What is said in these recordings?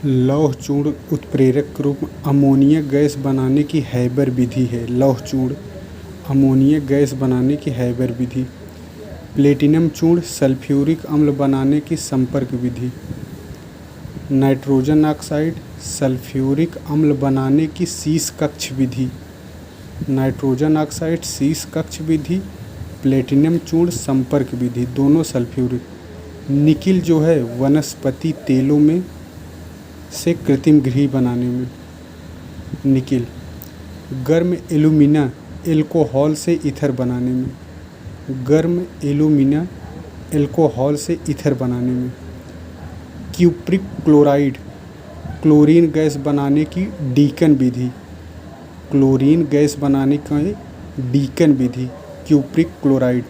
लौह चूर्ण उत्प्रेरक रूप अमोनिया गैस बनाने की हैबर विधि है। लौह चूर्ण अमोनिया गैस बनाने की हैबर विधि। प्लेटिनम चूर्ण सल्फ्यूरिक अम्ल बनाने की संपर्क विधि। नाइट्रोजन ऑक्साइड सल्फ्यूरिक अम्ल बनाने की शीश कक्ष विधि। नाइट्रोजन ऑक्साइड शीश कक्ष विधि। प्लेटिनम चूर्ण संपर्क विधि, दोनों सल्फ्यूरिक। निकिल जो है वनस्पति तेलों में से कृत्रिम घी बनाने में। निकिल गर्म एल्यूमिना एल्कोहल से ईथर बनाने में। गर्म एल्यूमिना एल्कोहल से ईथर बनाने में। क्यूप्रिक क्लोराइड क्लोरीन गैस बनाने की डीकन विधि। क्लोरीन गैस बनाने की डीकन विधि, क्यूप्रिक क्लोराइड।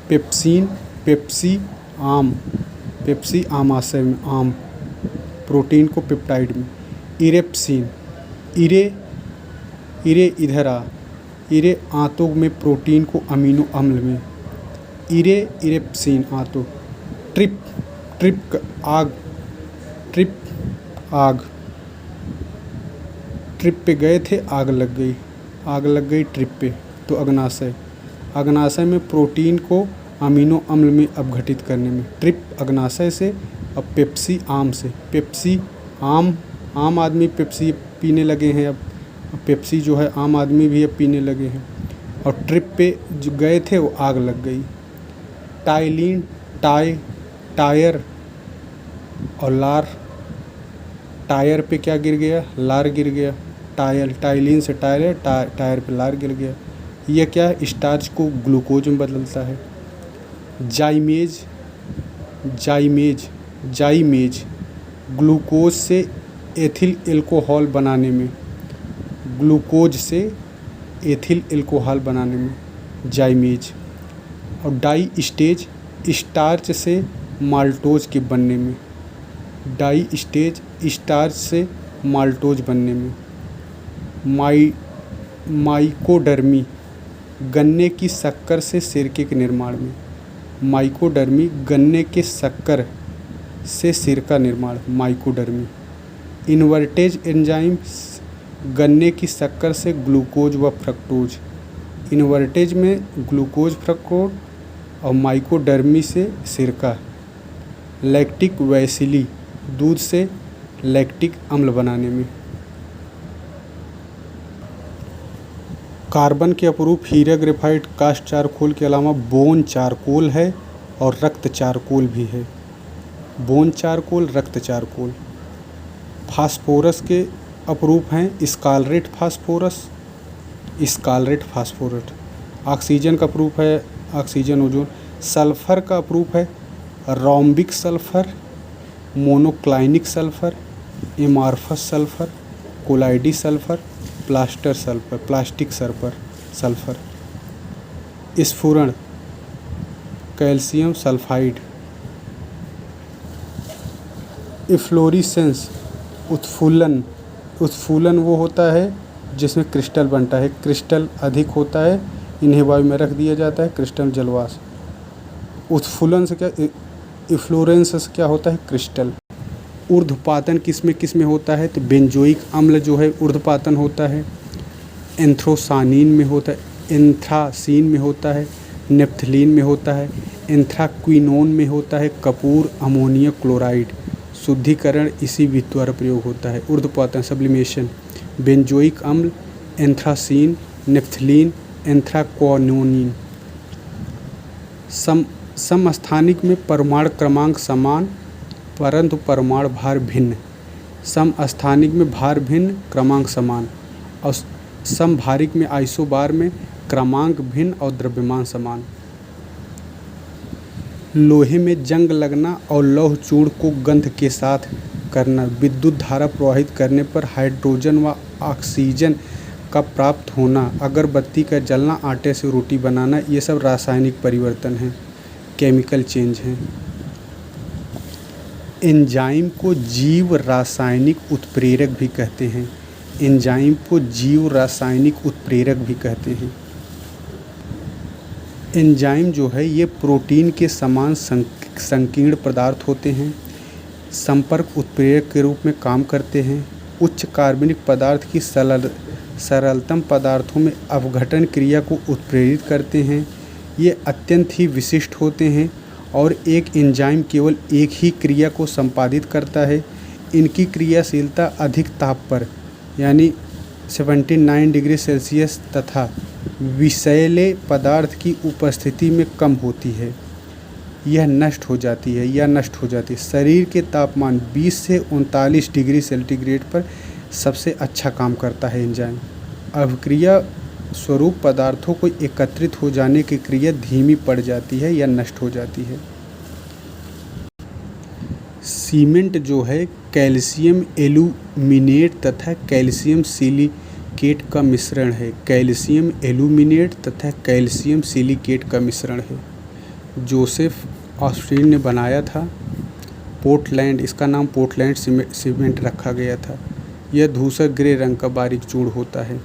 पेप्सिन पेप्सी आमाशय में आम, प्रोटीन को पेप्टाइड में। इरेप्सिन इरे आंतों में प्रोटीन को अमीनो अम्ल में। इरेप्सिन आंतों। ट्रिप आग। ट्रिप पे गए थे, आग लग गई ट्रिप पे, तो अग्नाशय। अग्नाशय में प्रोटीन को अमीनो अम्ल में अपघटित करने में। ट्रिप अग्नाशय से। अब पेप्सी आम से। पेप्सी आम आदमी पेप्सी पीने लगे हैं अब पेप्सी जो है आम आदमी भी अब पीने लगे हैं। और ट्रिप पे जो गए थे वो आग लग गई। टाइलिन टायर और लार। टायर पे क्या गिर गया? लार गिर गया। टाइलिन से टायर पे लार गिर गया। यह क्या है? स्टार्च को ग्लूकोज में बदलता है। जाइमेज ग्लूकोज से एथिल एल्कोहल बनाने में। ग्लूकोज से एथिल एल्कोहल बनाने में जाइमेज। और डाई स्टेज स्टार्च से माल्टोज के बनने में। डाई स्टेज स्टार्च से माल्टोज बनने में। माइकोडर्मी गन्ने की शक्कर से सिरके के निर्माण में। माइकोडर्मी गन्ने के शक्कर से सिरका निर्माण, माइकोडर्मी। इन्वर्टेज एंजाइम गन्ने की शक्कर से ग्लूकोज व फ्रक्टोज। इन्वर्टेज में ग्लूकोज फ्रक्टोज और माइकोडर्मी से सिरका। लैक्टिक वैसिली दूध से लैक्टिक अम्ल बनाने में। कार्बन के अपरूप हीरा ग्रेफाइट कास्ट चारकोल के अलावा बोन चारकोल है और रक्त चारकोल भी है। बोन चारकोल, रक्त चारकोल। फास्फोरस के अपरूप हैं स्कारलेट फास्फोरस। ऑक्सीजन का अपरूप है ऑक्सीजन ओजोन। सल्फर का अपरूप है rhombic sulphur, monoclinic sulphur, amorphous sulphur, कोलाइडी सल्फर, प्लास्टिक सल्फर। स्फुरण कैल्शियम सल्फाइड। इफ्लोरेसेंस उत्फुल्लन वो होता है जिसमें क्रिस्टल बनता है। क्रिस्टल अधिक होता है, इन्हें वायु में रख दिया जाता है, क्रिस्टल जलवाष्प। उत्फुल्लन से क्या, इफ्लोरेंस से क्या होता है? क्रिस्टल। ऊर्ध्वपातन किसमें होता है? तो बेंजोइक अम्ल जो है ऊर्ध्वपातन होता है। एंथ्रोसानिन में होता है, एंथ्रासीन में होता है, नेप्थलीन में होता है, एंथ्राक्विनोन में होता है, कपूर अमोनिया क्लोराइड। शुद्धिकरण इसी विधि द्वारा प्रयोग होता है। ऊर्ध्वपातन सब्लिमेशन बेंजोइक अम्ल, एंथ्रासीन, नेप्थलीन, एंथ्राक्विनोन। समस्थानिक में परमाणु क्रमांक समान परंतु परमाणु भार भिन्न। समस्थानिक में भार भिन्न, क्रमांक समान। और समभारिक में आइसोबार में क्रमांक भिन्न और द्रव्यमान समान। लोहे में जंग लगना और लौह चूर्ण को गंध के साथ करना, विद्युत धारा प्रवाहित करने पर हाइड्रोजन व ऑक्सीजन का प्राप्त होना, अगरबत्ती का जलना, आटे से रोटी बनाना, ये सब रासायनिक परिवर्तन हैं, केमिकल चेंज हैं। एंजाइम को जीव रासायनिक उत्प्रेरक भी कहते हैं। एंजाइम को जीव रासायनिक उत्प्रेरक भी कहते हैं। एंजाइम जो है ये प्रोटीन के समान संकीर्ण पदार्थ होते हैं। संपर्क उत्प्रेरक के रूप में काम करते हैं। उच्च कार्बनिक पदार्थ की सरलतम पदार्थों में अपघटन क्रिया को उत्प्रेरित करते हैं। ये अत्यंत ही विशिष्ट होते हैं और एक एंजाइम केवल एक ही क्रिया को संपादित करता है। इनकी क्रियाशीलता अधिक ताप पर यानी 79 डिग्री सेल्सियस तथा विषैले पदार्थ की उपस्थिति में कम होती है। यह नष्ट हो जाती है। शरीर के तापमान 20 से 39 डिग्री सेंटीग्रेड पर सबसे अच्छा काम करता है एंजाइम। अभिक्रिया स्वरूप पदार्थों को एकत्रित हो जाने की क्रिया धीमी पड़ जाती है या नष्ट हो जाती है। सीमेंट जो है कैल्शियम एल्यूमिनेट तथा कैल्शियम सिलिकेट का मिश्रण है। कैल्शियम एल्यूमिनेट तथा कैल्शियम सिलिकेट का मिश्रण है। जोसेफ ऑस्टिन ने बनाया था। पोर्टलैंड, इसका नाम पोर्टलैंड सीमेंट रखा गया था। यह धूसर ग्रे रंग का बारीक चूर्ण होता है।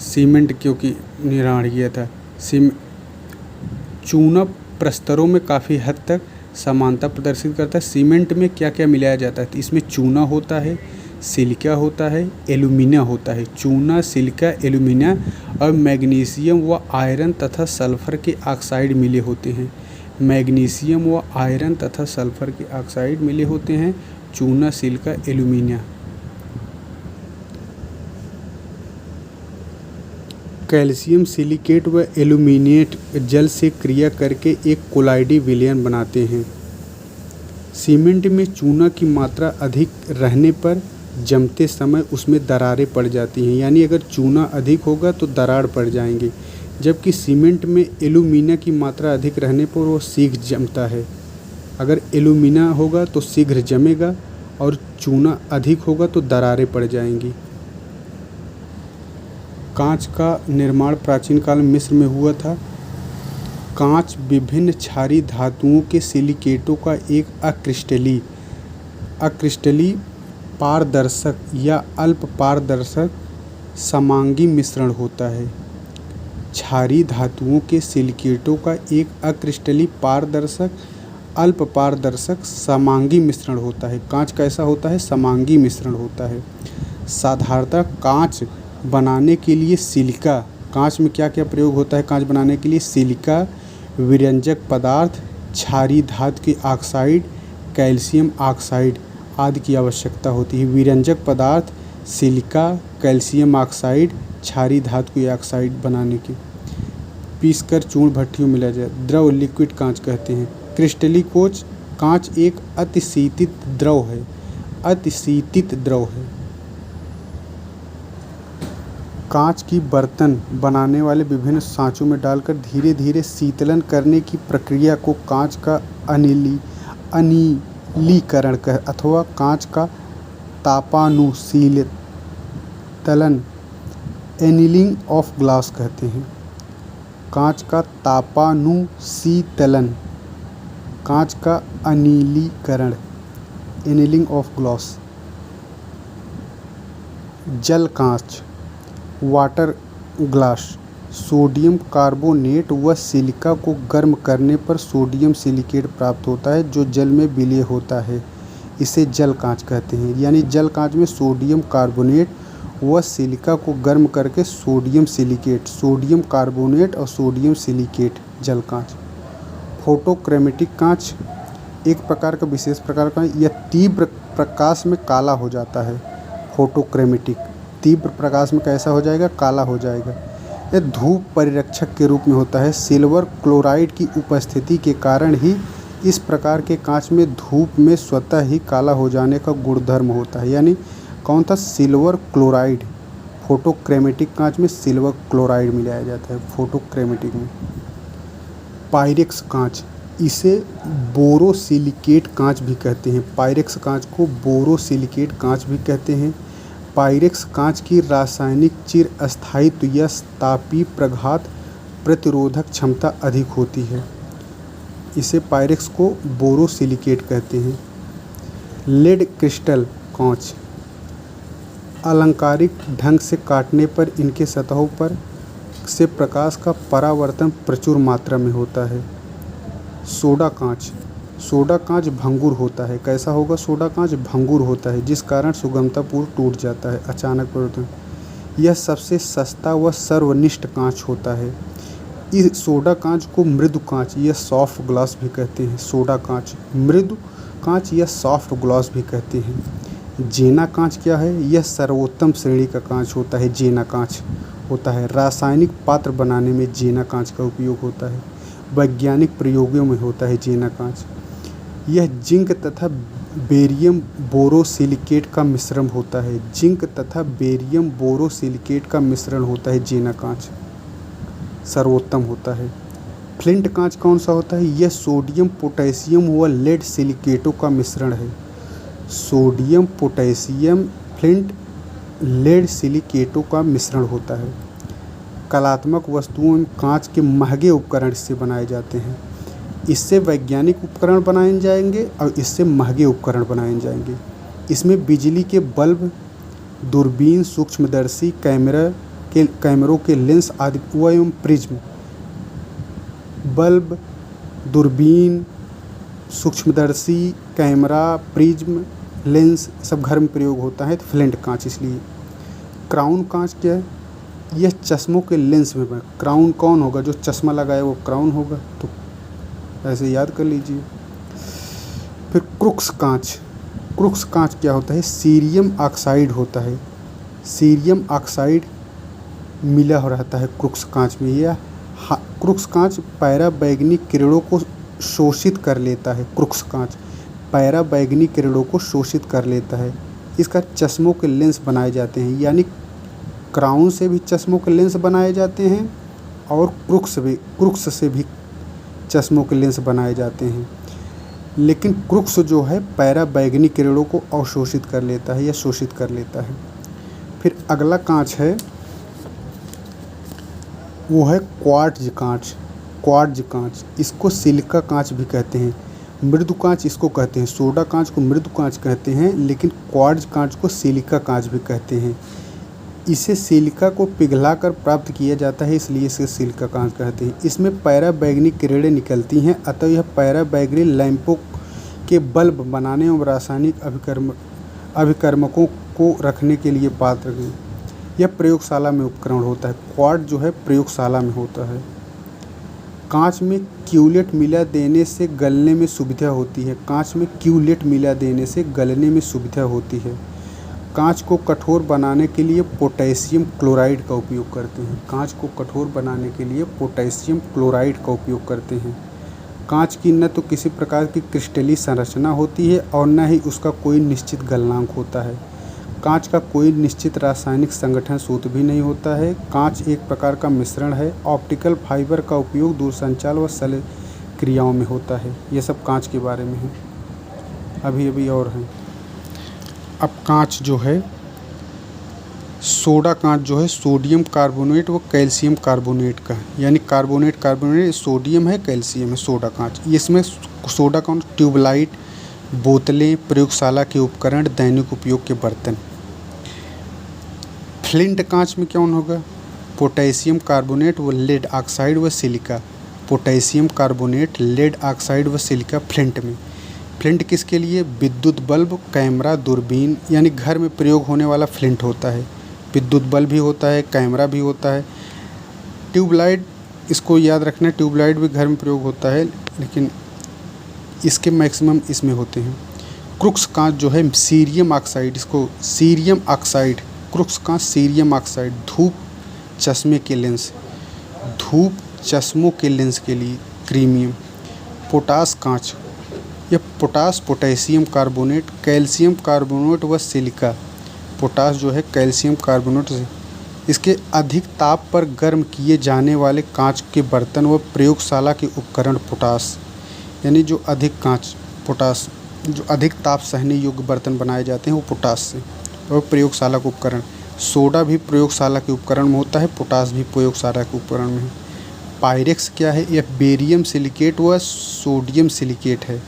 सीमेंट क्योंकि निर्माण किया था। चूना प्रस्तरों में काफ़ी हद तक समानता प्रदर्शित करता है। सीमेंट में क्या क्या मिलाया जाता है? तो इसमें चूना होता है, सिलिका होता है, एल्यूमिना होता है। चूना, सिलिका, एल्यूमिना और मैग्नीशियम व आयरन तथा सल्फर के ऑक्साइड मिले होते हैं। मैग्नीशियम व आयरन तथा सल्फर के ऑक्साइड मिले होते हैं। चूना, सिलिका, एल्यूमिना। कैल्शियम सिलिकेट व एल्यूमिनेट जल से क्रिया करके एक कोलाइडी विलयन बनाते हैं। सीमेंट में चूना की मात्रा अधिक रहने पर जमते समय उसमें दरारें पड़ जाती हैं, यानी अगर चूना अधिक होगा तो दरार पड़ जाएंगे, जबकि सीमेंट में एल्यूमिना की मात्रा अधिक रहने पर वो शीघ्र जमता है। अगर एल्यूमिना होगा तो शीघ्र जमेगा और चूना अधिक होगा तो दरारें पड़ जाएंगी। कांच का निर्माण प्राचीन काल में मिस्र में हुआ था। कांच विभिन्न क्षारीय धातुओं के सिलिकेटों का एक अक्रिस्टलीय पारदर्शक या अल्प पारदर्शक समांगी मिश्रण होता है। क्षारीय धातुओं के सिलिकेटों का एक अक्रिस्टलीय पारदर्शक अल्प पारदर्शक समांगी मिश्रण होता है। कांच कैसा होता है? समांगी मिश्रण होता है। साधारणतः कांच बनाने के लिए सिलिका, कांच में क्या क्या प्रयोग होता है कांच बनाने के लिए? सिलिका, विरंजक पदार्थ, क्षारीय धातु के ऑक्साइड, कैल्शियम ऑक्साइड आदि की आवश्यकता होती है। विरंजक पदार्थ सिलिका, कैल्शियम ऑक्साइड, क्षारीय धातु के ऑक्साइड बनाने के पीसकर चूर्ण भट्टियों में मिलाया जाए। द्रव लिक्विड कांच कहते हैं। क्रिस्टलीकोच कांच एक अतिशीतित द्रव है। कांच की बर्तन बनाने वाले विभिन्न सांचों में डालकर धीरे धीरे शीतलन करने की प्रक्रिया को कांच का अनिलीकरण अथवा कांच का तापानुशीतलन एनीलिंग ऑफ ग्लास कहते हैं। कांच का तापानुशीतलन, कांच का अनिलीकरण एनीलिंग ऑफ ग्लास। जल कांच वाटर ग्लास। सोडियम कार्बोनेट व सिलिका को गर्म करने पर सोडियम सिलिकेट प्राप्त होता है जो जल में विलय होता है। इसे जल कांच कहते हैं। यानी जल कांच में सोडियम कार्बोनेट व सिलिका को गर्म करके सोडियम कार्बोनेट और सोडियम सिलिकेट जल कांच। फोटोक्रोमेटिक कांच एक प्रकार का विशेष प्रकार का, यह तीव्र प्रकाश में काला हो जाता है। फोटोक्रोमेटिक तीव्र प्रकाश में कैसा हो जाएगा? काला हो जाएगा। यह धूप परिरक्षक के रूप में होता है। सिल्वर क्लोराइड की उपस्थिति के कारण ही इस प्रकार के कांच में धूप में स्वतः ही काला हो जाने का गुणधर्म होता है। यानी कौन था? Silver chloride. फोटोक्रोमेटिक कांच में सिल्वर क्लोराइड मिलाया जाता है फोटोक्रोमेटिक में। पायरेक्स कांच, इसे बोरोसिलिकेट कांच भी कहते हैं। पायरेक्स कांच को बोरोसिलिकेट कांच भी कहते हैं। पायरेक्स कांच की रासायनिक चिरस्थायित्व या तापीय प्रघात प्रतिरोधक क्षमता अधिक होती है। इसे पायरेक्स को बोरोसिलिकेट कहते हैं। लेड क्रिस्टल कांच, अलंकारिक ढंग से काटने पर इनके सतहों पर से प्रकाश का परावर्तन प्रचुर मात्रा में होता है। सोडा कांच, सोडा कांच भंगुर होता है। कैसा होगा? सोडा कांच भंगुर होता है, जिस कारण सुगमतापूर्व टूट जाता है अचानक परिवर्तन। यह सबसे सस्ता व सर्वनिष्ठ कांच होता है। इस सोडा कांच को मृदु कांच या सॉफ्ट ग्लास भी कहते हैं। सोडा कांच मृदु कांच या सॉफ्ट ग्लास भी कहते हैं। जेना कांच क्या है? यह सर्वोत्तम श्रेणी का कांच होता है। जेना कांच होता है। रासायनिक पात्र बनाने में जेना कांच का उपयोग होता है। वैज्ञानिक प्रयोगों में होता है जेना कांच। यह जिंक तथा बेरियम बोरोसिलिकेट का मिश्रण होता है। जिंक तथा बेरियम बोरोसिलिकेट का मिश्रण होता है जेना कांच, सर्वोत्तम होता है। फ्लिंट कांच कौन सा होता है? यह सोडियम पोटेशियम व लेड सिलिकेटों का मिश्रण है। सोडियम पोटेशियम फ्लिंट लेड सिलिकेटों का मिश्रण होता है। कलात्मक वस्तुओं में कांच के महंगे उपकरण इससे बनाए जाते हैं। इससे वैज्ञानिक उपकरण बनाए जाएंगे और इससे महंगे उपकरण बनाए जाएंगे। इसमें बिजली के बल्ब, दूरबीन, सूक्ष्मदर्शी, कैमरों के लेंस आदि एवं प्रिज्म। बल्ब, दूरबीन, सूक्ष्मदर्शी, कैमरा, प्रिज्म, लेंस सब घर में प्रयोग होता है, तो फ्लिंट कांच इसलिए। क्राउन कांच क्या है? यह चश्मों के लेंस में बना। क्राउन कौन होगा? जो चश्मा लगाए वो क्राउन होगा, तो ऐसे याद कर लीजिए। फिर क्रुक्स कांच। क्रुक्स कांच क्या होता है? सीरियम ऑक्साइड होता है। सीरियम ऑक्साइड मिला हो रहता है क्रुक्स कांच में। यह क्रुक्स कांच पैराबैंगनी किरणों को शोषित कर लेता है। क्रुक्स कांच पैराबैंगनी किरणों को शोषित कर लेता है। इसका चश्मों के लेंस बनाए जाते हैं, यानी क्राउन से भी चश्मों के लेंस बनाए जाते हैं और क्रुक्स से भी चश्मों के लेंस बनाए जाते हैं। लेकिन क्रुक्स जो है पैराबैंगनी किरणों को अवशोषित कर लेता है या शोषित कर लेता है। फिर अगला कांच है, वो है क्वार्ट्ज कांच। क्वार्ट्ज कांच, इसको सिलिका कांच भी कहते हैं। मृदु कांच इसको कहते हैं। सोडा कांच को मृदु कांच कहते हैं, लेकिन क्वार्ट्ज कांच को सिलिका कांच भी कहते हैं। इसे सिलिका को पिघलाकर प्राप्त किया जाता है, इसलिए इसे सिलिका कांच कहते हैं। इसमें पैराबैंगनी किरणें निकलती हैं, अतः यह पैराबैंगनी लैंपों के बल्ब बनाने और रासायनिक अभिकर्मकों को रखने के लिए पात्र है। यह प्रयोगशाला में उपकरण होता है। क्वार्ट्ज जो है प्रयोगशाला में होता है। कांच में क्यूलेट मिला देने से गलने में सुविधा होती है। कांच में क्यूलेट मिला देने से गलने में सुविधा होती है। कांच को कठोर बनाने के लिए पोटेशियम क्लोराइड का उपयोग करते हैं। कांच को कठोर बनाने के लिए पोटेशियम क्लोराइड का उपयोग करते हैं। कांच की न तो किसी प्रकार की क्रिस्टलीय संरचना होती है और न ही उसका कोई निश्चित गलनांक होता है। कांच का कोई निश्चित रासायनिक संगठन सूत्र भी नहीं होता है। कांच एक प्रकार का मिश्रण है। ऑप्टिकल फाइबर का उपयोग दूरसंचार व शल्य क्रियाओं में होता है। ये सब कांच के बारे में है। अभी और हैं। अब कांच जो है, सोडा कांच जो है सोडियम कार्बोनेट व कैल्शियम कार्बोनेट का, यानी कार्बोनेट सोडियम है, कैल्शियम है। सोडा कांच, इसमें सोडा कांच ट्यूबलाइट, बोतलें, प्रयोगशाला के उपकरण, दैनिक उपयोग के बर्तन। फ्लिंट कांच में कौन होगा? पोटेशियम कार्बोनेट व लेड ऑक्साइड व silica. Potassium carbonate, lead oxide व सिलिका फ्लिंट में। फ्लिंट किसके लिए? विद्युत बल्ब, कैमरा, दूरबीन, यानी घर में प्रयोग होने वाला फ्लिंट होता है। विद्युत बल्ब भी होता है, कैमरा भी होता है। ट्यूबलाइट, इसको याद रखना, ट्यूबलाइट भी घर में प्रयोग होता है, लेकिन इसके मैक्सिमम इसमें होते हैं। क्रुक्स कांच जो है सीरियम ऑक्साइड, इसको सीरियम ऑक्साइड, क्रुक्स कांच सीरियम ऑक्साइड, धूप चश्मे के लेंस, धूप चश्मों के लेंस के लिए क्रीमियम। पोटास कांच, यह पोटेशियम कार्बोनेट, कैल्शियम कार्बोनेट व सिलिका। पोटास जो है कैल्शियम कार्बोनेट से, इसके अधिक ताप पर गर्म किए जाने वाले कांच के बर्तन व प्रयोगशाला के उपकरण पोटास, यानी जो अधिक ताप सहने योग्य बर्तन बनाए जाते हैं वो पोटास से। और प्रयोगशाला के उपकरण, सोडा भी प्रयोगशाला के उपकरण में होता है, पोटास भी प्रयोगशाला के उपकरण में है। पायरेक्स क्या है? यह बेरियम सिलिकेट व सोडियम सिलिकेट है।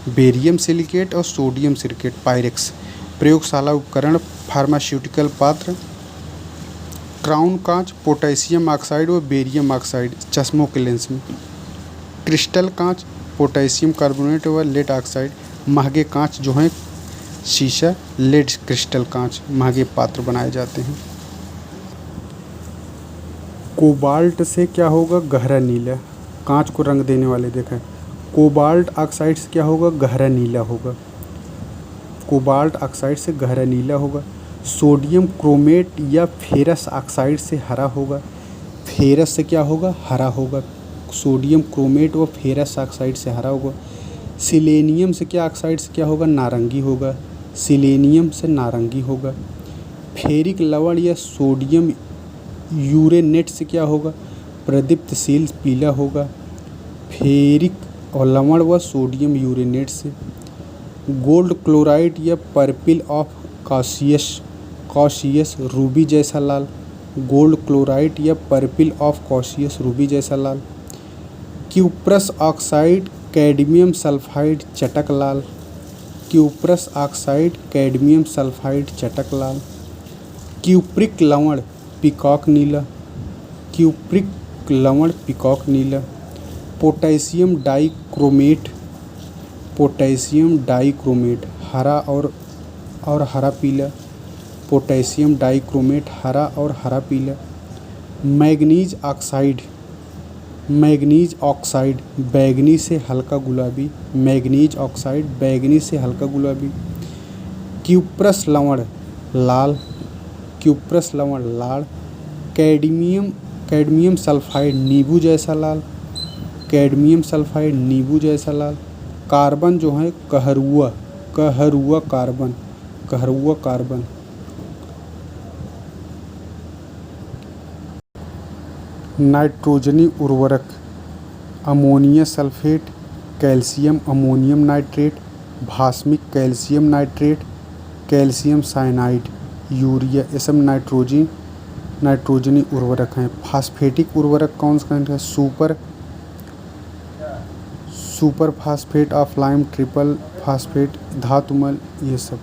बेरियम सिलिकेट और सोडियम सिलिकेट, पायरेक्स। प्रयोगशाला उपकरण, फार्मास्यूटिकल पात्र। क्राउन कांच, पोटेशियम ऑक्साइड व बेरियम ऑक्साइड, चश्मों के लेंस में। क्रिस्टल कांच, पोटेशियम कार्बोनेट व लेड ऑक्साइड। महंगे कांच जो हैं शीशा, लेड क्रिस्टल कांच, महंगे पात्र बनाए जाते हैं। कोबाल्ट से क्या होगा? गहरा नीला, कांच को रंग देने वाले देखें। कोबाल्ट ऑक्साइड से क्या होगा? गहरा नीला होगा। कोबाल्ट ऑक्साइड से गहरा नीला होगा। सोडियम क्रोमेट या फेरस ऑक्साइड से हरा होगा। फेरस से क्या होगा? हरा होगा। सोडियम क्रोमेट व फेरस ऑक्साइड से हरा होगा। सिलेनियम से क्या ऑक्साइड से क्या होगा? नारंगी होगा। सिलेनियम से नारंगी होगा। फेरिक लवण या सोडियम यूरेनेट से क्या होगा? प्रदीप्तशील पीला होगा। फेरिक और लवण व सोडियम यूरेनेट से। गोल्ड क्लोराइड या पर्पिल ऑफ कॉशियस रूबी जैसा लाल। गोल्ड क्लोराइड या पर्पिल ऑफ कॉशियस रूबी जैसा लाल। क्यूप्रस ऑक्साइड कैडमियम सल्फाइड चटक लाल। क्यूप्रस ऑक्साइड कैडमियम सल्फाइड चटक लाल। क्यूप्रिक लवण पीकॉक नीला। क्यूप्रिक लवण पीकॉक नीला। पोटेशियम डाइक्रोमेट, पोटेशियम डाइक्रोमेट हरा और हरा पीला। पोटेशियम डाइक्रोमेट हरा और हरा पीला। मैग्नीज ऑक्साइड, मैग्नीज ऑक्साइड बैगनी से हल्का गुलाबी। मैग्नीज ऑक्साइड बैगनी से हल्का गुलाबी। क्यूप्रस लवण लाल। क्यूप्रस लवण लाल। कैडमियम सल्फाइड नींबू जैसा लाल। कैडमियम सल्फाइड नींबू जैसा लाल। कार्बन जो है कहरुआ, कहरुआ कार्बन, कहरुआ कार्बन। नाइट्रोजनी उर्वरक ammonia sulphate, calcium ammonium nitrate, भास्मिक calcium nitrate, calcium cyanide, urea, ये सब नाइट्रोजनी उर्वरक हैं। फास्फेटिक उर्वरक कौन सा है? Super phosphate of lime, triple phosphate, धातुमल, ये सब।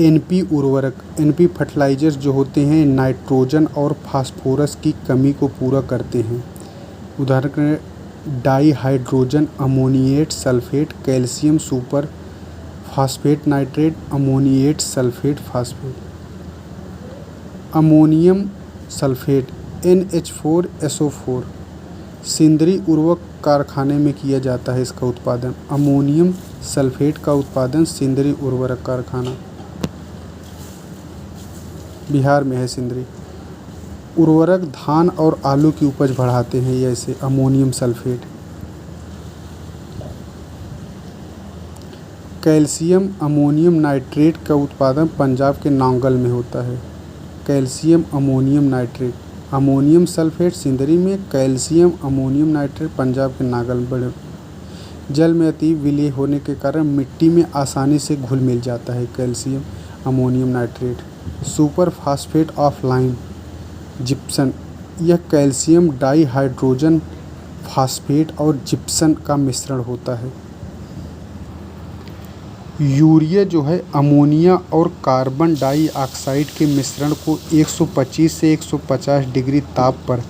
एनपी उर्वरक, एनपी फर्टिलाइजर्स जो होते हैं नाइट्रोजन और फास्फोरस की कमी को पूरा करते हैं। उदाहरण के dihydrogen ammoniate sulphate, calcium super phosphate nitrate, ammoniate sulphate phosphate. Ammonium sulphate NH4SO4 Sindri उर्वरक कारखाने में किया जाता है इसका उत्पादन। अमोनियम सल्फेट का उत्पादन सिंदरी उर्वरक कारखाना बिहार में है। सिंदरी उर्वरक धान और आलू की उपज बढ़ाते हैं जैसे ammonium sulphate. Calcium ammonium nitrate का उत्पादन पंजाब के नांगल में होता है। Calcium ammonium nitrate, ammonium sulphate Sindri में, कैल्शियम अमोनियम नाइट्रेट पंजाब के नांगल में। जल में अति विलय होने के कारण मिट्टी में आसानी से घुल मिल जाता है calcium ammonium nitrate. Super phosphate of lime, Gipson, यह कैल्शियम डाईहाइड्रोजन फास्फेट और जिप्सन का मिश्रण होता है। यूरिया जो है अमोनिया और कार्बन डाइऑक्साइड के मिश्रण को 125 से 150 डिग्री ताप पर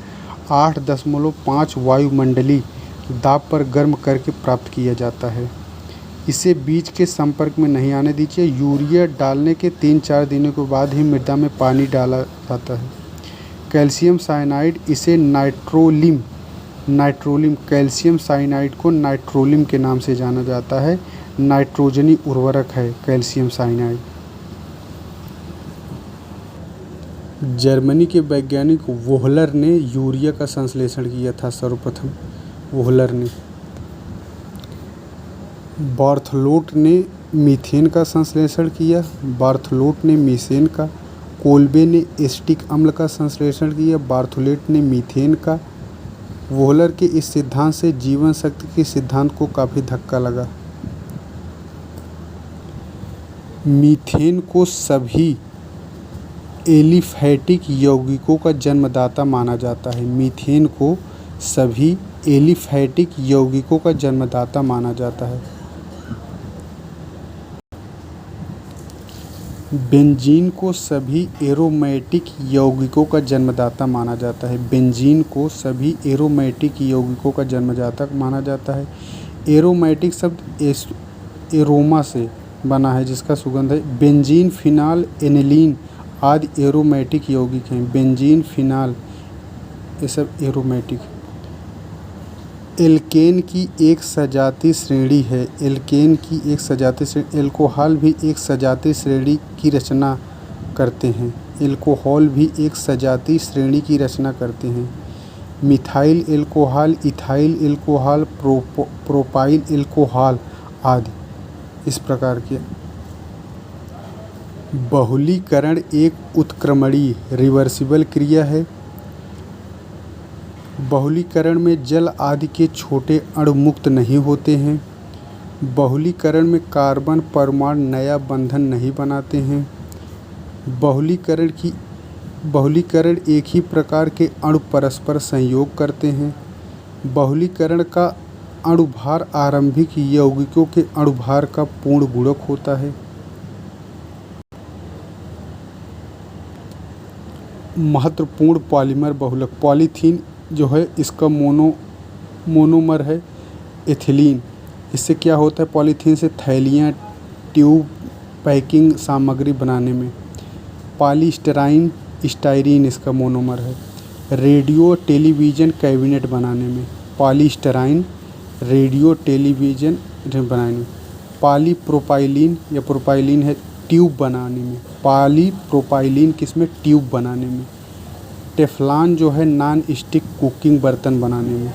8.5 वायुमंडलीय दाब पर गर्म करके प्राप्त किया जाता है। इसे बीज के संपर्क में नहीं आने दीजिए। यूरिया डालने के 3-4 दिनों के बाद ही मृदा में पानी डाला जाता है। कैल्शियम साइनाइड, इसे नाइट्रोलिम कैल्शियम साइनाइड को नाइट्रोलिम के नाम से जाना जाता है। नाइट्रोजनी उर्वरक है कैल्शियम साइनाइड। जर्मनी के वैज्ञानिक वोहलर ने यूरिया का संश्लेषण किया था सर्वप्रथम। वोहलर ने। बार्थलोट ने मीथेन का संश्लेषण किया। बार्थलोट ने मीथेन का। कोल्बे ने एसिटिक अम्ल का संश्लेषण किया। बार्थलोट ने मीथेन का। वोहलर के इस सिद्धांत से जीवन शक्ति के सिद्धांत को काफ़ी धक्का लगा। मीथेन को सभी एलिफैटिक यौगिकों का जन्मदाता माना जाता है। मीथेन को सभी एलिफैटिक यौगिकों का जन्मदाता माना जाता है। बेंजीन को सभी एरोमेटिक यौगिकों का जन्मदाता माना जाता है। बेंजीन को सभी एरोमेटिक यौगिकों का जन्मदाता माना जाता है। एरोमेटिक शब्द एरोमा से बना है जिसका सुगंध है। बेंजीन, फिनाल, एनिलीन आदि एरोमेटिक यौगिक हैं। बेंजीन, फिनाल ये सब एरोमेटिक। एल्केन की एक सजातीय श्रेणी है। एल्केन की एक सजातीय श्रेणी। एल्कोहल भी एक सजातीय श्रेणी की रचना करते हैं। एल्कोहल भी एक सजातीय श्रेणी की रचना करते हैं। Methyl alcohol, ethyl alcohol, propyl alcohol आदि इस प्रकार के। बहुलीकरण एक उत्क्रमणीय रिवर्सिबल क्रिया है। बहुलीकरण में जल आदि के छोटे अणु मुक्त नहीं होते हैं। बहुलीकरण में कार्बन परमाणु नया बंधन नहीं बनाते हैं। बहुलीकरण एक ही प्रकार के अणु परस्पर संयोग करते हैं। बहुलीकरण का अणुभार आरंभिक यौगिकों के अणुभार का पूर्ण गुणक होता है। महत्वपूर्ण पॉलीमर बहुलक। पॉलीथीन जो है इसका मोनोमर है एथिलीन। इससे क्या होता है, पॉलीथीन से थैलियाँ, ट्यूब, पैकिंग सामग्री बनाने में। पॉलीस्टाइरीन, स्टाइरीन इसका मोनोमर है रेडियो टेलीविज़न कैबिनेट बनाने में। पॉलीस्टाइरीन रेडियो टेलीविज़न बनाने में। पॉलीप्रोपाइलीन या प्रोपाइलीन है ट्यूब बनाने में। पॉलीप्रोपाइलीन किसमें, ट्यूब बनाने में। टेफ्लॉन जो है नॉन स्टिक कुकिंग बर्तन बनाने में।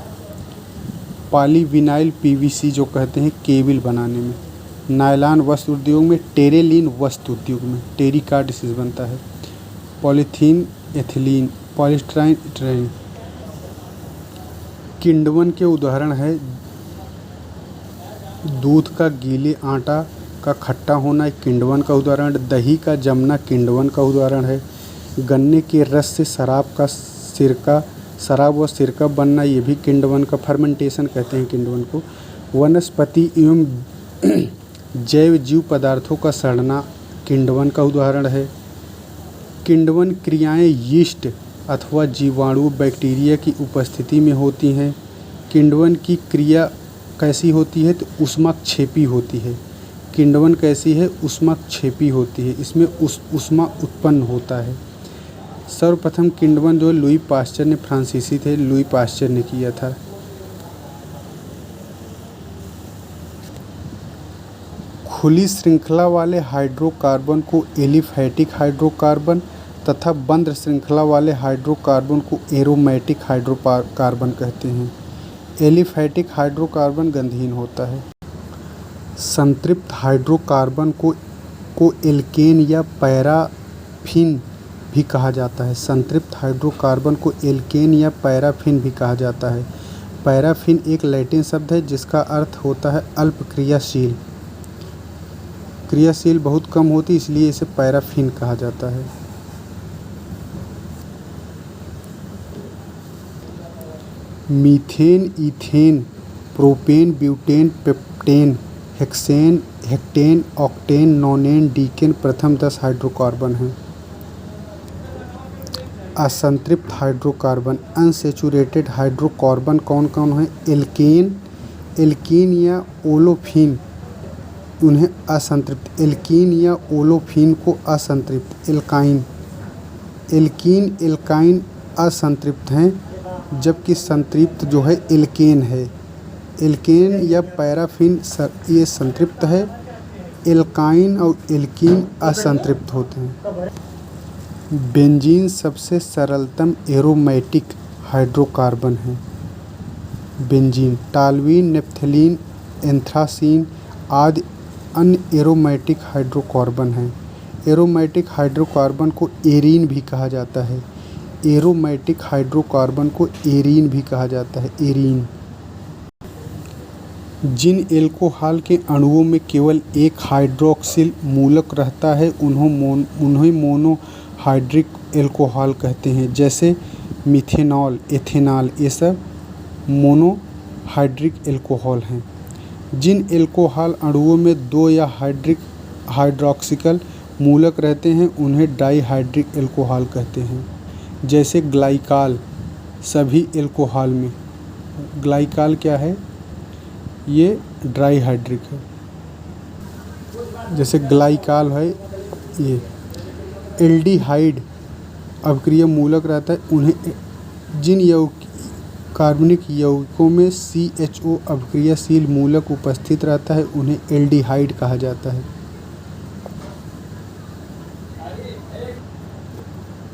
पॉलीविनाइल पीवीसी जो कहते हैं केबल बनाने में। नायलॉन वस्त्र उद्योग में। टेरेलिन वस्त्र उद्योग में टेरिकॉट से बनता है। Polythene ethylene, polystyrene. किण्वन के उदाहरण है दूध का गीले आटा का खट्टा होना एक किण्वन का उदाहरण है। दही का जमना किण्वन का उदाहरण है। गन्ने के रस से शराब व सिरका बनना ये भी किण्वन का फर्मेंटेशन कहते हैं किण्वन को। वनस्पति एवं जैव जीव पदार्थों का सड़ना किण्वन का उदाहरण है। किण्वन क्रियाएं यीस्ट अथवा जीवाणु बैक्टीरिया की उपस्थिति में होती हैं। किण्वन की क्रिया कैसी होती है, तो ऊष्माक्षेपी होती है। किण्वन कैसी है, ऊष्माक्षेपी होती है। इसमें ऊष्मा उत्पन्न होता है। सर्वप्रथम किण्वन जो लुई पास्चर ने, फ्रांसीसी थे, लुई पास्चर ने किया था। खुली श्रृंखला वाले हाइड्रोकार्बन को एलिफैटिक हाइड्रोकार्बन तथा बंद श्रृंखला वाले हाइड्रोकार्बन को एरोमेटिक हाइड्रोकार्बन कहते हैं। एलिफैटिक हाइड्रोकार्बन गंधहीन होता है। संतृप्त हाइड्रोकार्बन को एल्केन या पैराफिन भी कहा जाता है। संतृप्त हाइड्रोकार्बन को एल्केन या पैराफिन भी कहा जाता है। पैराफिन एक लैटिन शब्द है जिसका अर्थ होता है अल्प क्रियाशील। क्रियाशील बहुत कम होती इसलिए इसे पैराफिन कहा जाता है। Methane, ethane, propane, butane, pentane, hexane, heptane, octane, nonane, decane प्रथम 10 हाइड्रोकार्बन हैं। असंतृप्त हाइड्रोकार्बन अनसेचुरेटेड हाइड्रोकार्बन कौन कौन है? एल्कीन या ओलोफिन, उन्हें असंतृप्त। एल्कीन या ओलोफिन को असंतृप्त। एल्काइन असंतृप्त हैं, जबकि संतृप्त जो है एल्केन है। एल्केन या पैराफिन ये संतृप्त है। एल्काइन और एल्कीन असंतृप्त होते हैं। बेंजीन सबसे सरलतम एरोमेटिक हाइड्रोकार्बन है। बेंजीन, टॉल्यूइन, नेप्थलीन, एंथ्रासीन आदि अन्य एरोमेटिक हाइड्रोकार्बन हैं। एरोमेटिक हाइड्रोकार्बन को एरीन भी कहा जाता है। एरोमेटिक हाइड्रोकार्बन को एरीन भी कहा जाता है। एरीन। जिन एल्कोहल के अणुओं में केवल एक हाइड्रोक्सिल मूलक रहता है उन्हें मोनोहाइड्रिक एल्कोहल कहते हैं। जैसे मिथेनॉल, एथेनॉल ये सब मोनोहाइड्रिक एल्कोहल हैं। जिन एल्कोहल अणुओं में दो या हाइड्रोक्सिल मूलक रहते हैं उन्हें डाईहाइड्रिक एल्कोहल कहते हैं। जैसे ग्लाइकाल सभी एल्कोहल में, ग्लाइकाल क्या है, ये डाईहाइड्रिक है। जैसे ग्लाइकाल है ये। एल्डिहाइड अपक्रिय मूलक रहता है उन्हें, जिन कार्बनिक यौगिकों में CHO अपक्रियाशील मूलक उपस्थित रहता है उन्हें एल्डिहाइड कहा जाता है।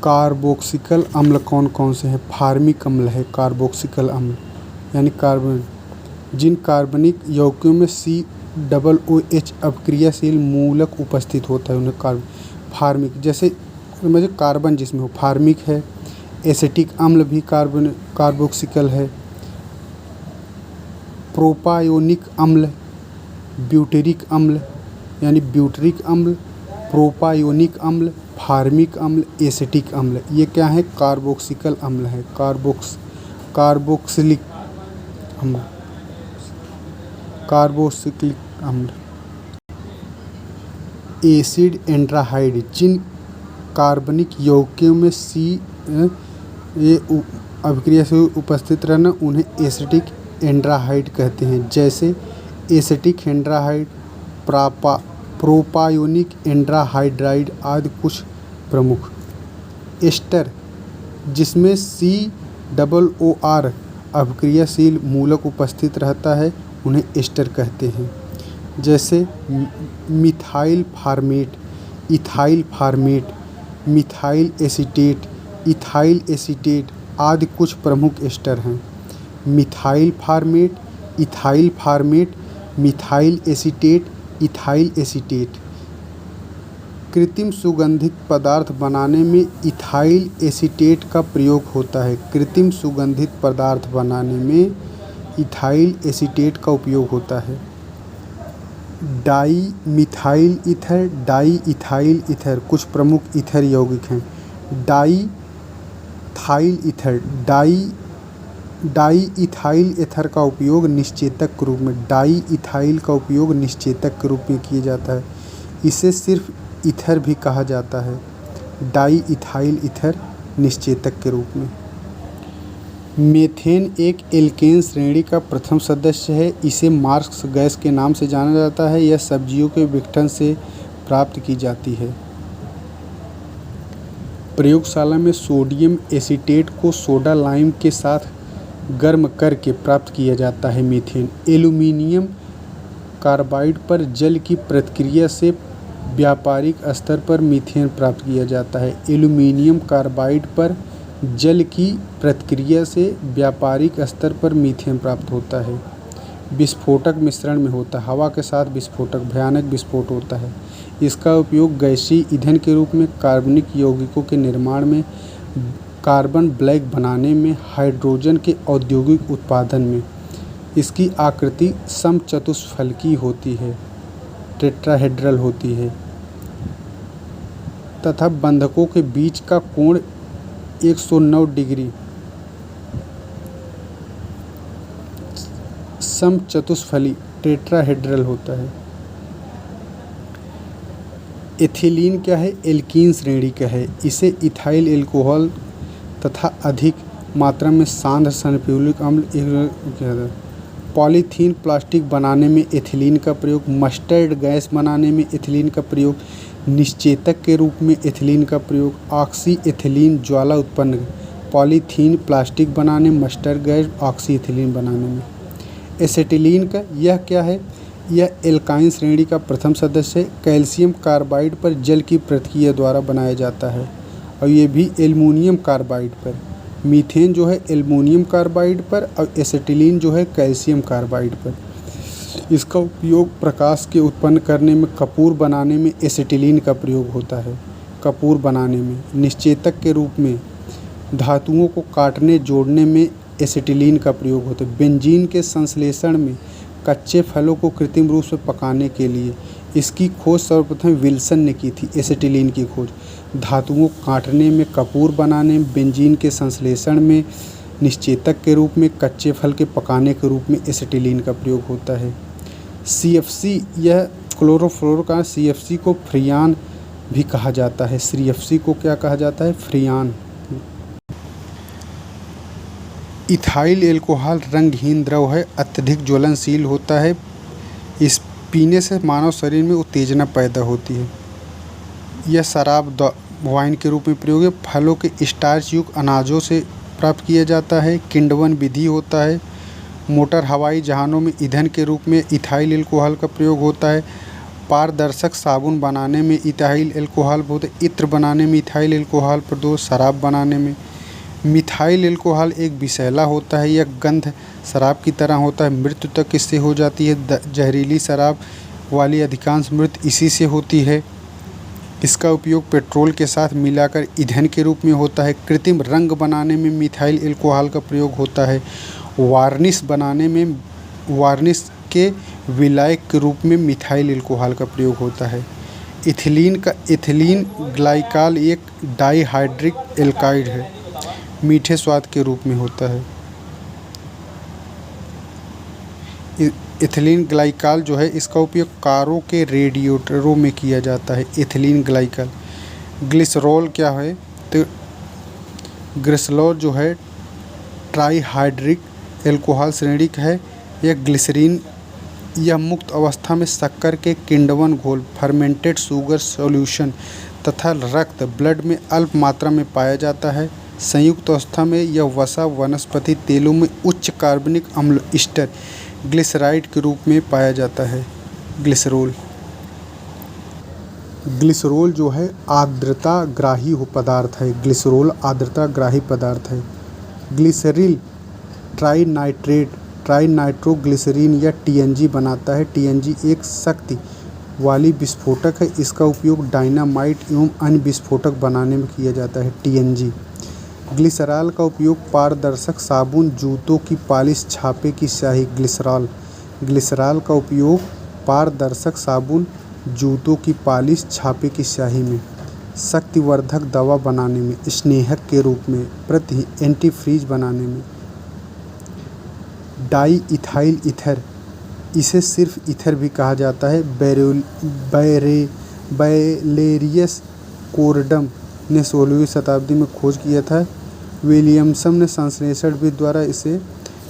कार्बोक्सिल अम्ल कौन कौन से हैं? फार्मिक अम्ल है कार्बोक्सिल अम्ल, यानी कार्बन, जिन कार्बनिक यौगिकों में COOH अपक्रियाशील मूलक उपस्थित होता है उन्हें फार्मिक, जैसे समझे कार्बन जिसमें हो फार्मिक है। एसिटिक अम्ल भी कार्बोक्सिल है। प्रोपायोनिक अम्ल, ब्यूटेरिक अम्ल यानी ब्यूटरिक अम्ल, प्रोपायोनिक अम्ल, फार्मिक अम्ल, एसिटिक अम्ल, ये क्या है? कार्बोक्सिल अम्ल है। कार्बोक्सिलिक अम्ल, कार्बोक्सिलिक अम्ल। एसिड एल्डिहाइड, जिन कार्बनिक यौगिकों में ये अभिक्रिया से उपस्थित रहना उन्हें एसिटिक एल्डिहाइड कहते हैं। जैसे एसिटिक एल्डिहाइड, प्रोपायोनिक एल्डिहाइड आदि कुछ प्रमुख। एस्टर, जिसमें COOR अभिक्रियाशील मूलक उपस्थित रहता है उन्हें एस्टर कहते हैं। जैसे methyl format, ethyl format, methyl acetate, ethyl acetate आदि कुछ प्रमुख एस्टर हैं। Methyl format, ethyl format, methyl acetate, ethyl acetate. कृत्रिम सुगंधित पदार्थ बनाने में इथाइल एसीटेट का प्रयोग होता है। कृत्रिम सुगंधित पदार्थ बनाने में इथाइल एसीटेट का उपयोग होता है। Dimethyl ether, diethyl ether कुछ प्रमुख ईथर यौगिक हैं। Diethyl ether, diethyl ether का उपयोग निश्चेतक के रूप में, डाई इथाइल का उपयोग निश्चेतक के रूप में किया जाता है। इसे सिर्फ ईथर भी कहा जाता है, डाई इथाइल ईथर निश्चेतक के रूप में। मीथेन एक एल्केन श्रेणी का प्रथम सदस्य है। इसे मार्क्स गैस के नाम से जाना जाता है। यह सब्जियों के विघटन से प्राप्त की जाती है। प्रयोगशाला में सोडियम एसीटेट को सोडा लाइम के साथ गर्म करके प्राप्त किया जाता है। मीथेन एल्यूमीनियम कार्बाइड पर जल की प्रतिक्रिया से व्यापारिक स्तर पर मीथेन प्राप्त किया जाता है। एल्यूमीनियम कार्बाइड पर जल की प्रतिक्रिया से व्यापारिक स्तर पर मीथेन प्राप्त होता है। विस्फोटक मिश्रण में होता है। हवा के साथ विस्फोटक, भयानक विस्फोट होता है। इसका उपयोग गैसीय ईंधन के रूप में, कार्बनिक यौगिकों के निर्माण में, कार्बन ब्लैक बनाने में, हाइड्रोजन के औद्योगिक उत्पादन में। इसकी आकृति समचतुष्फलकीय होती है, टेट्राहेड्रल होती है तथा बंधकों के बीच का कोण 109 डिग्री समचतुष्फली टेट्राहेड्रल होता है। एथिलीन क्या है? एल्कीन श्रेणी का है। इसे इथाइल एल्कोहल तथा अधिक मात्रा में सांद्र सल्फ्यूरिक अम्ल, पॉलीथीन प्लास्टिक बनाने में एथिलीन का प्रयोग, मस्टर्ड गैस बनाने में एथिलीन का प्रयोग, निश्चेतक के रूप में एथिलीन का प्रयोग, ऑक्सी एथिलीन ज्वाला उत्पन्न, पॉलीथीन प्लास्टिक बनाने, मस्टर्ड गैस, ऑक्सी एथिलीन बनाने में। एसिटिलीन का यह क्या है? यह एल्काइन श्रेणी का प्रथम सदस्य है। कैल्शियम कार्बाइड पर जल की प्रतिक्रिया द्वारा बनाया जाता है और ये भी एल्युमिनियम कार्बाइड पर। मीथेन जो है एल्युमिनियम कार्बाइड पर और एसिटिलीन जो है कैल्शियम कार्बाइड पर। इसका उपयोग प्रकाश के उत्पन्न करने में, कपूर बनाने में एसिटिलीन का प्रयोग होता है। कपूर बनाने में, निश्चेतक के रूप में, धातुओं को काटने जोड़ने में एसिटिलीन का प्रयोग होता है। बेंजीन के संश्लेषण में, कच्चे फलों को कृत्रिम रूप से पकाने के लिए। इसकी खोज सर्वप्रथम विल्सन ने की थी, एसिटिलीन की खोज। धातुओं को काटने में, कपूर बनाने में, बेंजीन के संश्लेषण में, निश्चेतक के रूप में, कच्चे फल के पकाने के रूप में एसिटिलीन का प्रयोग होता है। CFC यह क्लोरोफ्लोरोकार्बन, CFC को फ्रियान भी कहा जाता है। CFC को क्या कहा जाता है? फ्रियान। इथाइल एल्कोहल रंगहीन द्रव है, अत्यधिक ज्वलनशील होता है। इस पीने से मानव शरीर में उत्तेजना पैदा होती है। यह शराब वाइन के रूप में प्रयोग है। फलों के स्टार्च युक्त अनाजों से प्राप्त किया जाता है। किण्वन विधि होता है। मोटर हवाई जहाज़ों में ईंधन के रूप में इथाइल एल्कोहल का प्रयोग होता है। पारदर्शक साबुन बनाने में इथाइल एल्कोहल बहुत, इत्र बनाने में इथाइल एल्कोहल प्रयोग, शराब बनाने में। मिथाइल एल्कोहल एक विषैला होता है। यह गंध शराब की तरह होता है। मृत्यु तक इससे हो जाती है। जहरीली शराब वाली अधिकांश मृत्यु इसी से होती है। इसका उपयोग पेट्रोल के साथ मिलाकर ईंधन के रूप में होता है। कृत्रिम रंग बनाने में मिथाइल एल्कोहल का प्रयोग होता है। वार्निश बनाने में वार्निश के विलायक के रूप में मिथाइल एल्कोहल का प्रयोग होता है। इथिलीन ग्लाइकॉल एक डाइहाइड्रिक एल्काइड है, मीठे स्वाद के रूप में होता है। इथिलीन ग्लाइकॉल जो है इसका उपयोग कारों के रेडिएटरों में किया जाता है। Ethylene glycol. ग्लिसरॉल क्या है? तो ग्लिसरॉल जो है ट्राइहाइड्रिक एल्कोहल श्रेणी का है। यह ग्लिसरीन, यह मुक्त अवस्था में शक्कर के किण्वन घोल, फर्मेंटेड शुगर सॉल्यूशन तथा रक्त ब्लड में अल्प मात्रा में पाया जाता है। संयुक्त अवस्था में यह वसा वनस्पति तेलों में उच्च कार्बनिक अम्ल ईस्टर ग्लिसराइड के रूप में पाया जाता है। ग्लिसरॉल जो है आर्द्रता ग्राही पदार्थ है। ग्लिसरॉल आर्द्रता ग्राही पदार्थ है। ग्लिसरील ट्राइनाइट्रोग्लिसरीन या TNG बनाता है। TNG एक शक्ति वाली विस्फोटक है। इसका उपयोग डायनामाइट एवं अन्य विस्फोटक बनाने में किया जाता है। TNG। ग्लिसरॉल का उपयोग पारदर्शक साबुन, जूतों की पॉलिश, छापे की स्याही। ग्लिसरॉल का उपयोग पारदर्शक साबुन, जूतों की पॉलिश, छापे की स्याही में, शक्तिवर्धक दवा बनाने में, स्नेहक के रूप में, एंटीफ्रीज बनाने में। डाई इथाइल ईथर, इसे सिर्फ ईथर भी कहा जाता है। वैलेरियस कोरडम ने 16वीं शताब्दी में खोज किया था। विलियमसन ने संश्लेषणविद द्वारा इसे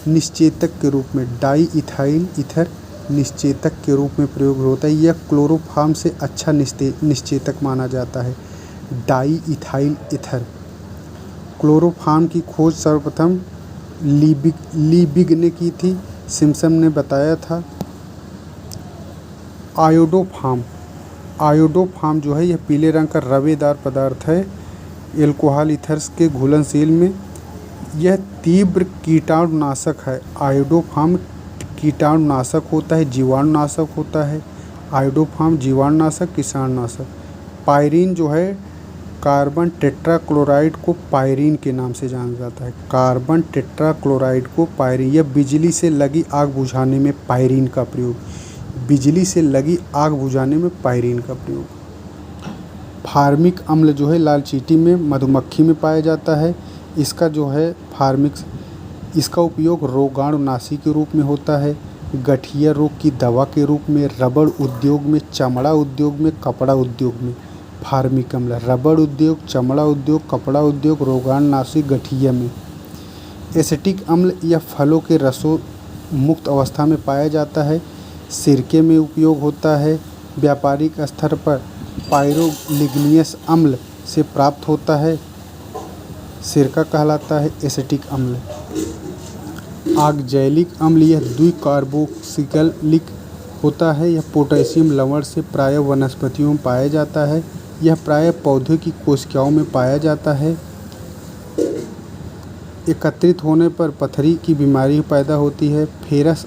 निश्चेतक के रूप में, डाई इथाइल ईथर निश्चेतक के रूप में प्रयोग होता है। यह क्लोरोफॉर्म से अच्छा निश्चेतक माना जाता है। Di ethyl ether. क्लोरोफॉर्म की खोज सर्वप्रथम लीबिग ने की थी। सिम्पसन ने बताया था। आयोडोफॉर्म जो है यह पीले रंग का रवेदार पदार्थ है। एल्कोहल ईथर्स के घुलनशील में यह तीव्र कीटाणुनाशक है। आयोडोफॉर्म कीटाणुनाशक होता है, जीवाणुनाशक होता है। आयोडोफॉर्म जीवाणुनाशक, कीटाणुनाशक। पायरीन जो है कार्बन टेट्राक्लोराइड को पायरीन के नाम से जाना जाता है। कार्बन टेट्राक्लोराइड को पायरीन। यह बिजली से लगी आग बुझाने में पायरीन का प्रयोग। बिजली से लगी आग बुझाने में पायरीन का प्रयोग। फार्मिक अम्ल जो है लाल चींटी में, मधुमक्खी में पाया जाता है। इसका जो है इसका उपयोग रोगाणुनाशी के रूप में होता है। गठिया रोग की दवा के रूप में, रबड़ उद्योग में, चमड़ा उद्योग में, कपड़ा उद्योग में। फार्मिक अम्ल रबड़ उद्योग, चमड़ा उद्योग, कपड़ा उद्योग, रोगाणुनाशी, गठिया में। एसिटिक अम्ल यह फलों के रसों मुक्त अवस्था में पाया जाता है। सिरके में उपयोग होता है। व्यापारिक स्तर पर पायरोलिग्नियस अम्ल से प्राप्त होता है। सिरका कहलाता है एसिटिक अम्ल। ऑक्जेलिक अम्ल यह द्विकार्बोक्सिलिक होता है। यह पोटेशियम लवण से प्रायः वनस्पतियों में पाया जाता है। यह प्रायः पौधे की कोशिकाओं में पाया जाता है। एकत्रित होने पर पथरी की बीमारी पैदा होती है। फेरस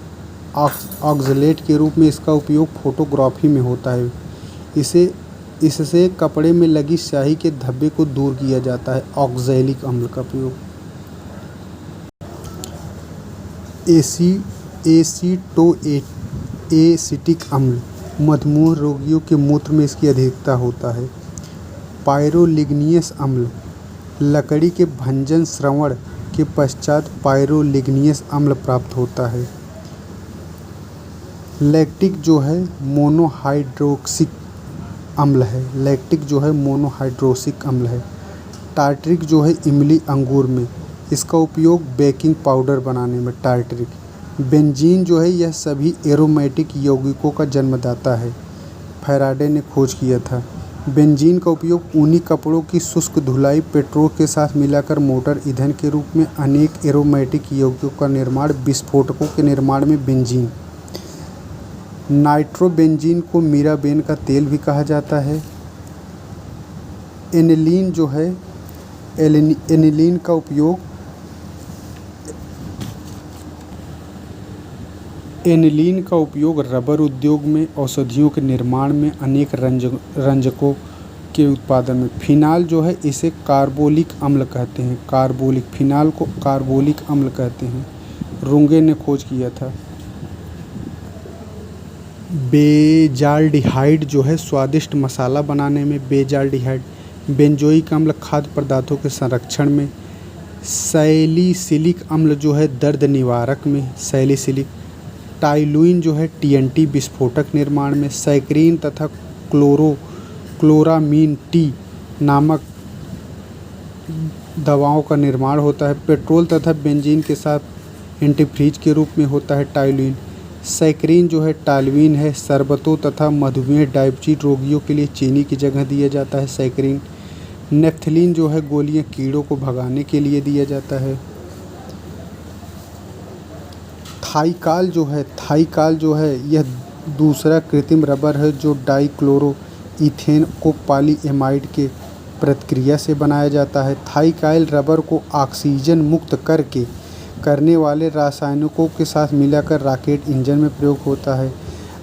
ऑक्सलेट के रूप में इसका उपयोग फोटोग्राफी में होता है। इससे कपड़े में लगी स्याही के धब्बे को दूर किया जाता है। ऑक्जेलिक अम्ल का प्रयोग। एसीटोएसिटिक अम्ल मधुमेह रोगियों के मूत्र में इसकी अधिकता होता है। पायरोलिग्नियस अम्ल लकड़ी के भंजन श्रवण के पश्चात पायरोलिग्नियस अम्ल प्राप्त होता है। लैक्टिक जो है मोनोहाइड्रोक्सिक अम्ल है। लैक्टिक जो है मोनोहाइड्रोसिक अम्ल है। टार्टरिक जो है इमली अंगूर में, इसका उपयोग बेकिंग पाउडर बनाने में। टार्टरिक। बेंजीन जो है यह सभी एरोमेटिक यौगिकों का जन्मदाता है, फैराडे ने खोज किया था। बेंजीन का उपयोग ऊनी कपड़ों की शुष्क धुलाई, पेट्रोल के साथ मिलाकर मोटर ईंधन के रूप में, अनेक एरोमेटिक यौगिकों का निर्माण, विस्फोटकों के निर्माण में बेंजीन। नाइट्रोबेंजीन को मीराबेन का तेल भी कहा जाता है। एनिलीन जो है एनिलीन का उपयोग रबर उद्योग में, औषधियों के निर्माण में, अनेक रंजकों के उत्पादन में। फिनाल जो है इसे कार्बोलिक अम्ल कहते हैं। फिनाल को कार्बोलिक अम्ल कहते हैं। रुंगे ने खोज किया था। बेजाल्डिहाइड जो है स्वादिष्ट मसाला बनाने में। बेजाल्डिहाइड। बेंजोइक अम्ल खाद्य पदार्थों के संरक्षण में। सैलिसिलिक अम्ल जो है दर्द निवारक में। सैलिसिलिक। टाइलुइन जो है टीएनटी विस्फोटक निर्माण में। सैकरीन तथा क्लोरामीन टी नामक दवाओं का निर्माण होता है। पेट्रोल तथा बेंजीन के साथ एंटीफ्रीज के रूप में होता है टाइलुइन। सैकरीन जो है टालवीन है। शरबतों तथा मधुमेह डायबिटीज रोगियों के लिए चीनी की जगह दिया जाता है सैकरीन। नेफ्थलीन जो है गोलियां कीड़ों को भगाने के लिए दिया जाता है। थाइकाल जो है यह दूसरा कृत्रिम रबर है जो डाइक्लोरो इथेन को पॉलीएमाइड के प्रतिक्रिया से बनाया जाता है। थाइकाइल रबर को ऑक्सीजन मुक्त करने वाले रासायनिकों के साथ मिलाकर रॉकेट इंजन में प्रयोग होता है।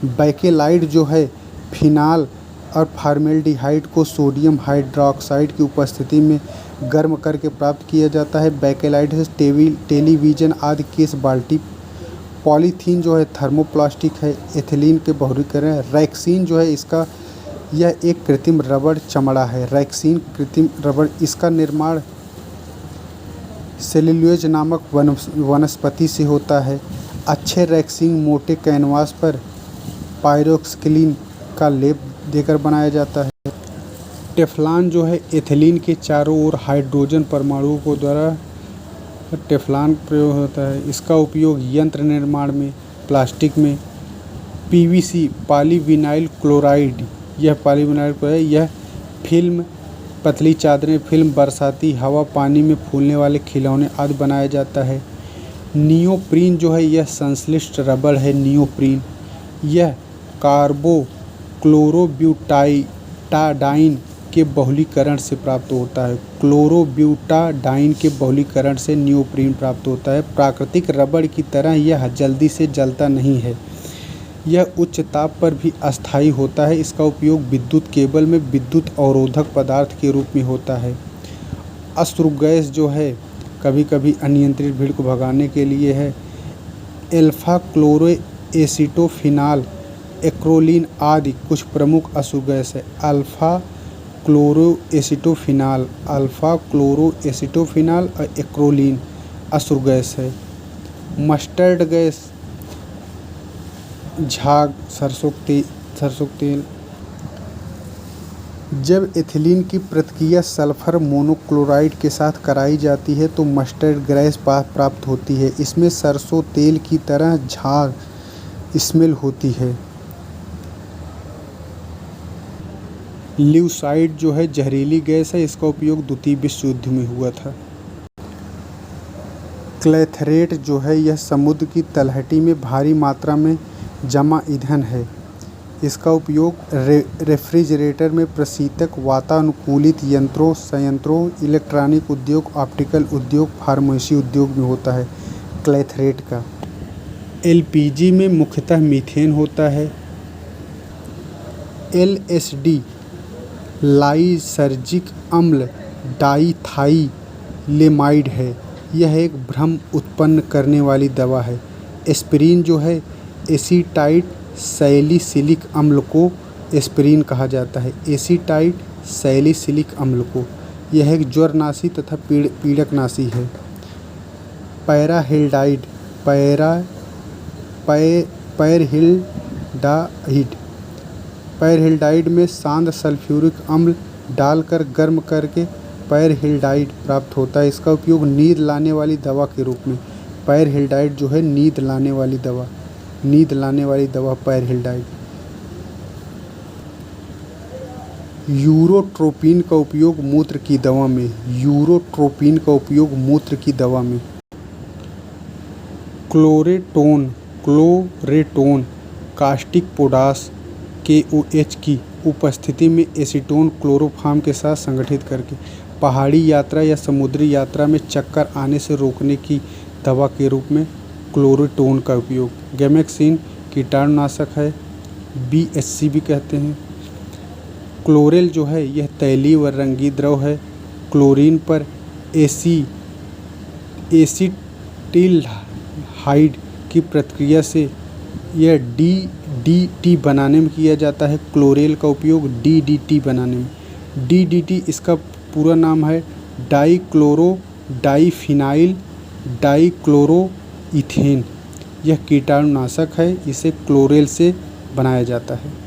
बैकेलाइट जो है फिनाल और फॉर्मेल्डिहाइड को सोडियम हाइड्रोक्साइड की उपस्थिति में गर्म करके प्राप्त किया जाता है। बैकेलाइट से टेलीविज़न आदि केस बाल्टी। पॉलीथीन जो है थर्मोप्लास्टिक है। एथिलीन के बहुलकीकरण। रैक्सीन जो है यह एक कृत्रिम रबर चमड़ा है। रैक्सीन कृत्रिम रबर, इसका निर्माण सेल्यूलोज नामक वनस्पति से होता है। अच्छे रैक्सीन मोटे कैनवास पर पायरोक्सिलीन का लेप देकर बनाया जाता है। टेफ्लॉन जो है एथिलीन के चारों ओर हाइड्रोजन परमाणुओं को द्वारा टेफ्लॉन प्रयोग होता है। इसका उपयोग यंत्र निर्माण में, प्लास्टिक में। पीवीसी पॉलीविनाइल क्लोराइड, यह फिल्म, पतली चादरें, फिल्म, बरसाती हवा, पानी में फूलने वाले खिलौने आदि बनाया जाता है। नियोप्रीन जो है यह संश्लिष्ट रबर है। नियोप्रीन यह कार्बो क्लोरोब्यूटाडाइन के बहुलीकरण से प्राप्त होता है। क्लोरोब्यूटाडाइन के बहुलीकरण से नियोप्रीन प्राप्त होता है। प्राकृतिक रबर की तरह यह जल्दी से जलता नहीं है। यह उच्च ताप पर भी अस्थायी होता है। इसका उपयोग विद्युत केबल में विद्युत अवरोधक पदार्थ के रूप में होता है। अश्रु गैस जो है कभी कभी अनियंत्रित भीड़ को भगाने के लिए है। अल्फा क्लोरोएसिटोफिनाल, एक्रोलीन आदि कुछ प्रमुख अश्रु गैस है। अल्फा क्लोरोएसिटोफिनाल और एक्रोलीन अश्रु गैस है। मस्टर्ड गैस, झाग, सरसों तेल। जब एथिलीन की प्रतिक्रिया सल्फर मोनोक्लोराइड के साथ कराई जाती है तो मस्टर्ड गैस प्राप्त होती है। इसमें सरसों तेल की तरह झाग स्मेल होती है। ल्यूसाइड जो है जहरीली गैस है। इसका उपयोग द्वितीय विश्व युद्ध में हुआ था। क्लैथरेट जो है यह समुद्र की तलहटी में भारी मात्रा में जमा ईंधन है। इसका उपयोग रेफ्रिजरेटर में, प्रशीतक, वातानुकूलित संयंत्रों, इलेक्ट्रॉनिक उद्योग, ऑप्टिकल उद्योग, फार्मेसी उद्योग में होता है। क्लैथरेट का। एलपीजी में मुख्यतः मीथेन होता है। एलएसडी लाइसर्जिक अम्ल डाइथाइलेमाइड है। यह एक भ्रम उत्पन्न करने वाली दवा है। एस्पिरिन जो है एसीटाइट सैलिसिलिक अम्ल को एस्पिरिन कहा जाता है। एसीटाइट सैलिसिलिक अम्ल को। यह एक ज्वरनाशी तथा पीड़कनाशी है। पैरहेल्डाइड में सांद्र सल्फ्यूरिक अम्ल डालकर गर्म करके पैरहेल्डाइड प्राप्त होता है। इसका उपयोग नींद लाने वाली दवा के रूप में, पैरहेल्डाइड जो है नींद लाने वाली दवा पैरहेल्डाइड। यूरोट्रोपिन का उपयोग मूत्र की दवा में, क्लोरेटोन कास्टिक पोटाश KOH की उपस्थिति में एसीटोन क्लोरोफॉर्म के साथ संगठित करके पहाड़ी यात्रा या समुद्री यात्रा में चक्कर आने से रोकने की दवा के रूप में क्लोरेटोन का उपयोग। गैमेक्सिन कीटाणुनाशक है, BHC भी कहते हैं। क्लोरेल जो है यह तैलीय व रंगीन द्रव है। क्लोरीन पर एसीटिल्हाइड की प्रक्रिया से यह DDT बनाने में किया जाता है। क्लोरेल का उपयोग DDT बनाने में। DDT इसका पूरा नाम है डाइक्लोरोडाइफिनाइल डाइक्लोरोइथेन। यह कीटाणुनाशक है, इसे क्लोरेल से बनाया जाता है।